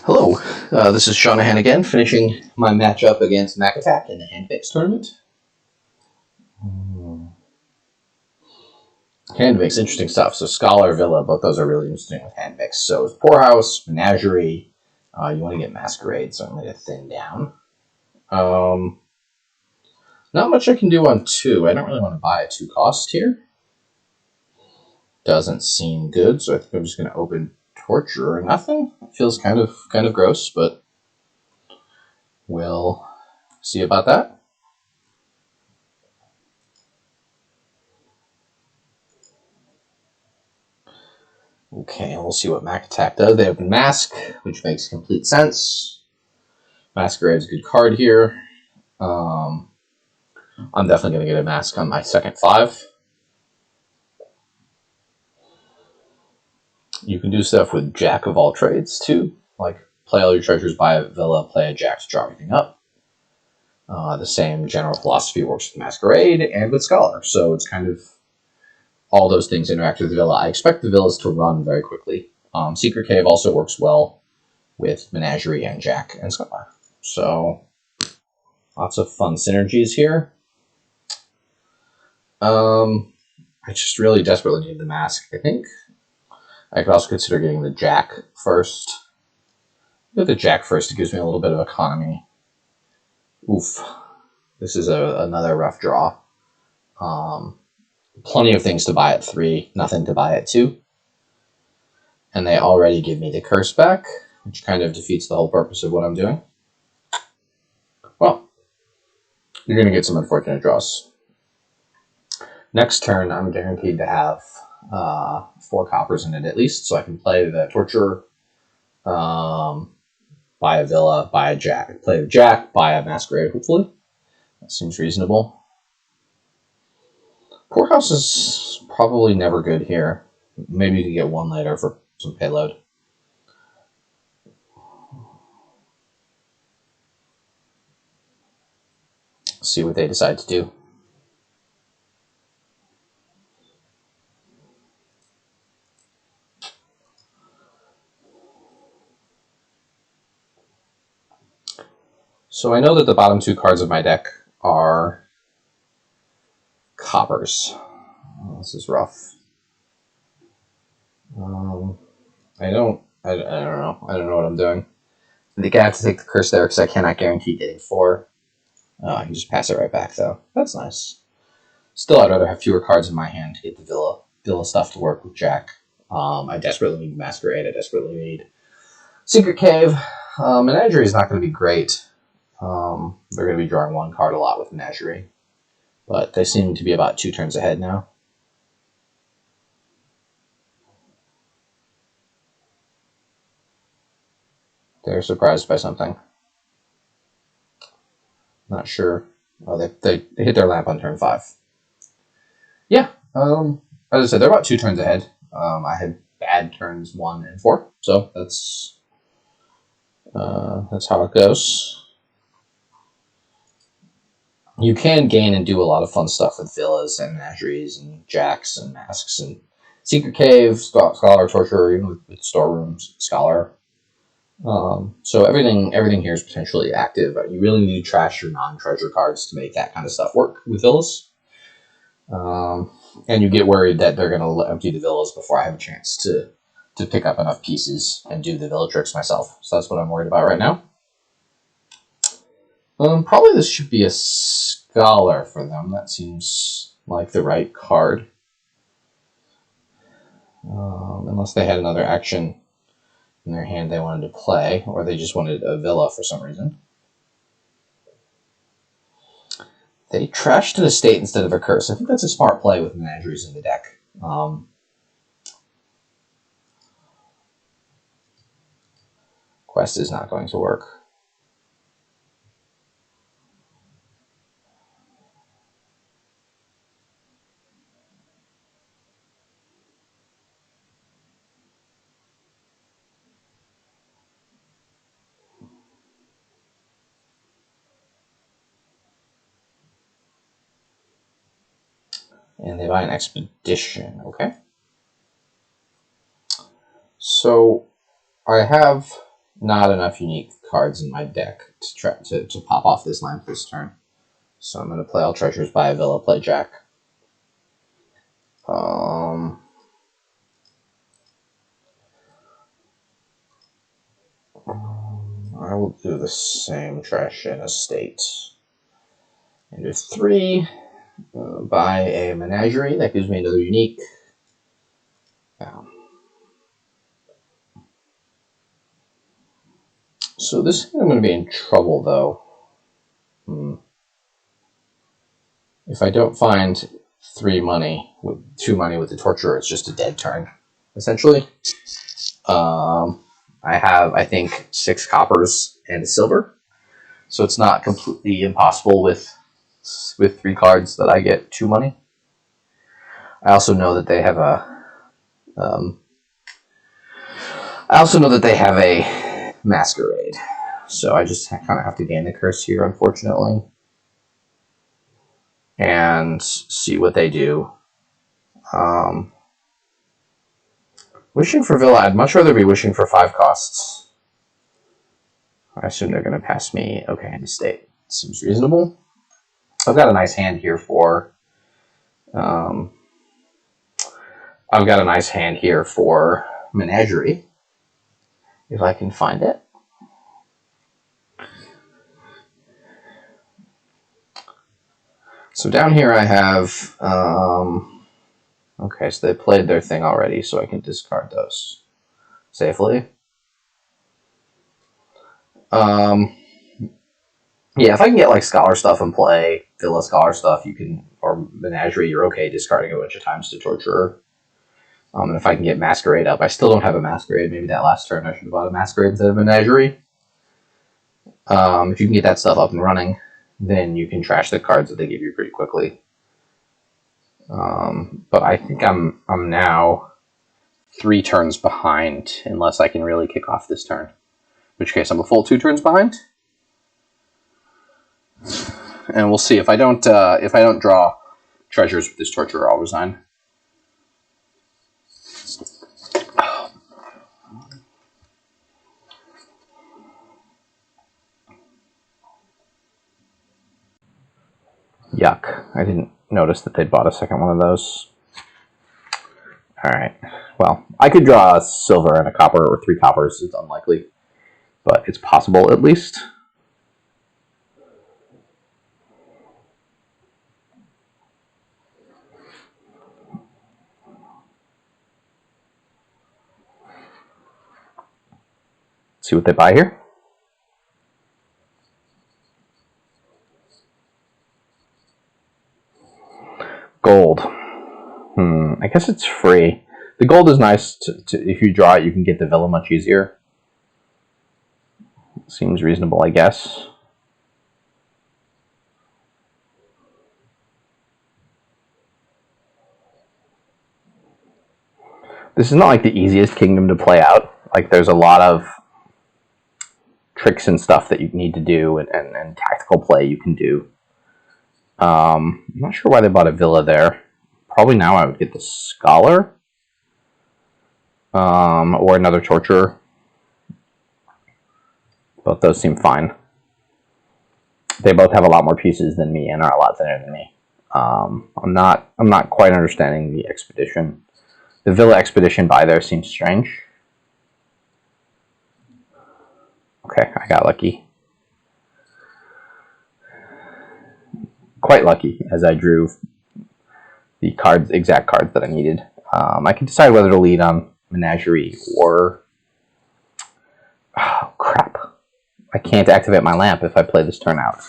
Hello, this is Shanahan again, finishing my matchup against MackAttack in the Handmix tournament. Handmix, interesting stuff. So Scholar, Villa, both those are really interesting with Handmix. So Poorhouse, Menagerie, you want to get Masquerade, so I'm going to thin down. Not much I can do on 2. I don't really want to buy a 2 cost here. Doesn't seem good, so I think I'm just going to open Torture or nothing. It feels kind of gross, but we'll see about that. Okay, we'll see what MackAttack does. They have Mask, which makes complete sense. Masquerade's a good card here. I'm definitely going to get a Mask on my second 5. You can do stuff with Jack of all trades, too. Like, play all your treasures, buy a Villa, play a Jack to draw everything up. The same general philosophy works with Masquerade and with Scholar. So it's kind of all those things interact with the Villa. I expect the Villas to run very quickly. Secret Cave also works well with Menagerie and Jack and Scholar. So lots of fun synergies here. I just really desperately need the Mask, I think. I could also consider getting the Jack first. Get the Jack first, it gives me a little bit of economy. Oof. This is another rough draw. Plenty of things to buy at 3, nothing to buy at 2. And they already give me the curse back, which kind of defeats the whole purpose of what I'm doing. Well, you're going to get some unfortunate draws. Next turn, I'm guaranteed to have 4 coppers in it at least, so I can play the Torture, buy a Villa, buy a Jack. Play the Jack, buy a Masquerade, hopefully. That seems reasonable. Poorhouse is probably never good here. Maybe you can get 1 later for some payload. See what they decide to do. So I know that the bottom 2 cards of my deck are coppers. Oh, this is rough. I don't know. I don't know what I'm doing. I think I have to take the curse there because I cannot guarantee getting 4. Oh, I can just pass it right back though. That's nice. Still, I'd rather have fewer cards in my hand to get the Villa stuff to work with Jack. I desperately need Masquerade. I desperately need Secret Cave. Menagerie is not going to be great. They're going to be drawing 1 card a lot with Menagerie. But they seem to be about 2 turns ahead now. They're surprised by something. Not sure. Oh, they hit their lamp on turn 5. Yeah. As I said, they're about 2 turns ahead. I had bad turns 1 and 4, so that's how it goes. You can gain and do a lot of fun stuff with Villas and Menageries and Jacks and Masks and Secret Cave, Scholar, Torture, even with Storerooms, Scholar. So everything here is potentially active. You really need to trash your non-treasure cards to make that kind of stuff work with Villas. And you get worried that they're going to empty the Villas before I have a chance to pick up enough pieces and do the Villa tricks myself. So that's what I'm worried about right now. Probably this should be a Scholar for them. That seems like the right card. Unless they had another action in their hand they wanted to play, or they just wanted a Villa for some reason. They trashed an estate instead of a curse. I think that's a smart play with Menageries in the deck. Quest is not going to work. And they buy an Expedition, okay? So I have not enough unique cards in my deck to try to pop off this lamp this turn. So I'm going to play all treasures, buy a villa, play Jack. I will do the same trash in estate. And do 3. Buy a menagerie. That gives me another unique. So this I'm going to be in trouble, though. If I don't find 2 money with the torturer, it's just a dead turn, essentially. I have, I think, 6 coppers and a silver, so it's not completely impossible with 3 cards that I get 2 money. I also know that they have a masquerade, so I just kind of have to gain the curse here, unfortunately, and see what they do. Wishing for Villa, I'd much rather be wishing for 5 costs. I assume they're going to pass me okay in estate. Seems reasonable. I've got a nice hand here for Menagerie, if I can find it. So down here I have, okay, so they played their thing already, so I can discard those safely. Yeah, if I can get like Scholar stuff and play Villa Scholar stuff, you can, or Menagerie, you're okay discarding a bunch of times to Torturer. And if I can get Masquerade up, I still don't have a Masquerade. Maybe that last turn I should have bought a Masquerade instead of Menagerie. If you can get that stuff up and running, then you can trash the cards that they give you pretty quickly. But I think I'm now 3 turns behind, unless I can really kick off this turn. In which case I'm a full 2 turns behind. And we'll see if I don't draw treasures with this Torturer, I'll resign. Yuck. I didn't notice that they'd bought a second one of those. Alright. Well, I could draw a silver and a copper, or 3 coppers. It's unlikely. But it's possible, at least. See what they buy here. Gold. I guess it's free. The gold is nice to if you draw it, you can get the villa much easier. Seems reasonable, I guess. This is not like the easiest kingdom to play out. Like, there's a lot of tricks and stuff that you need to do, and tactical play you can do. I'm not sure why they bought a villa there. Probably now I would get the Scholar. Or another Torturer. Both those seem fine. They both have a lot more pieces than me and are a lot thinner than me. I'm not quite understanding the expedition. The Villa expedition buy there seems strange. Okay, I got lucky. Quite lucky, as I drew the exact cards that I needed. I can decide whether to lead on Menagerie or... Oh, crap. I can't activate my lamp if I play this turn out.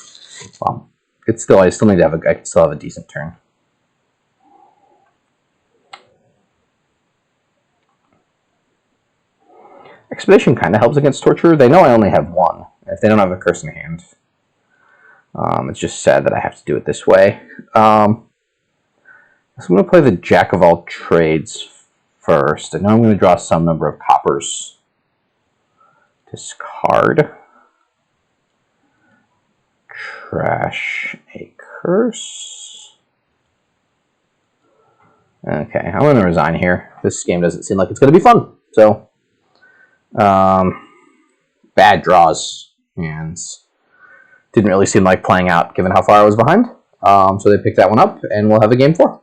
Well, I still need to have I can still have a decent turn. Expedition kind of helps against Torture. They know I only have 1. If they don't have a curse in hand, it's just sad that I have to do it this way. So I'm going to play the Jack of all trades first. I know I'm going to draw some number of coppers. Discard. Trash a curse. Okay, I'm going to resign here. This game doesn't seem like it's going to be fun. So, bad draws, and didn't really seem like playing out given how far I was behind. So they picked that one up, and we'll have a game 4.